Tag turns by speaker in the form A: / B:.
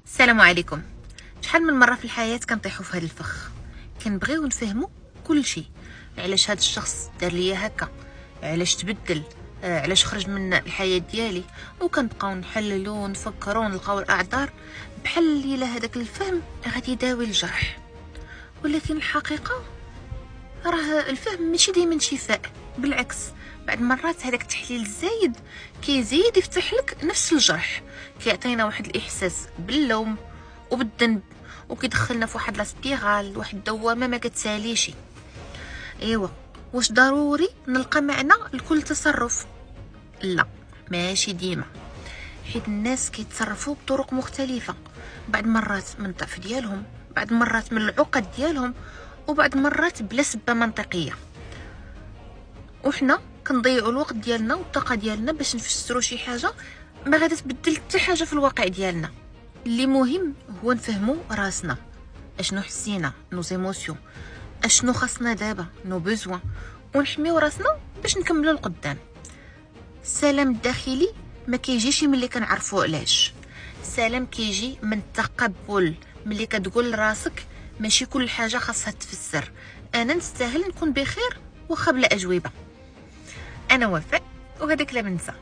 A: السلام عليكم. شحال من مره في الحياه كنطيحوا في هذا الفخ، كنبغيو نفهموا كل شيء. علاش هذا الشخص دار ليا هكا، علاش تبدل، علاش خرج من الحياه ديالي، وكنبقاو نحللوا ونفكروا ونلقاو الاعذار بحال الا هذاك الفهم غادي يداوي الجرح. ولكن الحقيقه راه الفهم ماشي دايما شفاء، بالعكس بعد مرات هذاك التحليل الزايد كيزيد يفتح لك نفس الجرح، كيعطينا واحد الاحساس باللوم وبالذنب، وكيدخلنا في واحد لا سبيرال، واحد الدوامه ما كتساليش. ايوا، واش ضروري نلقى معنى لكل تصرف؟ لا، ماشي ديما، حيت الناس كيتصرفوا بطرق مختلفه، بعد مرات من الضعف ديالهم، بعد مرات من العقد ديالهم، وبعد مرات بلا سبه منطقيه. وحنا كنضيعوا الوقت ديالنا والطاقه ديالنا باش نفسروا شي حاجه ما غادي تبدل حتى حاجه في الواقع ديالنا. اللي مهم هو نفهموا راسنا، اشنو حسينا، نو زيموسيون، اشنو خاصنا دابا، نو بوزوان، ونحميو راسنا باش نكملوا القدام. السلام الداخلي ما كيجيش ملي كنعرفوا علاش، السلام كيجي من التقبل، ملي كتقول لراسك ماشي كل حاجه خاصها تفسر، انا نستاهل نكون بخير واخا بلا اجوبه. انا وفاء، وهذا كلام نسى.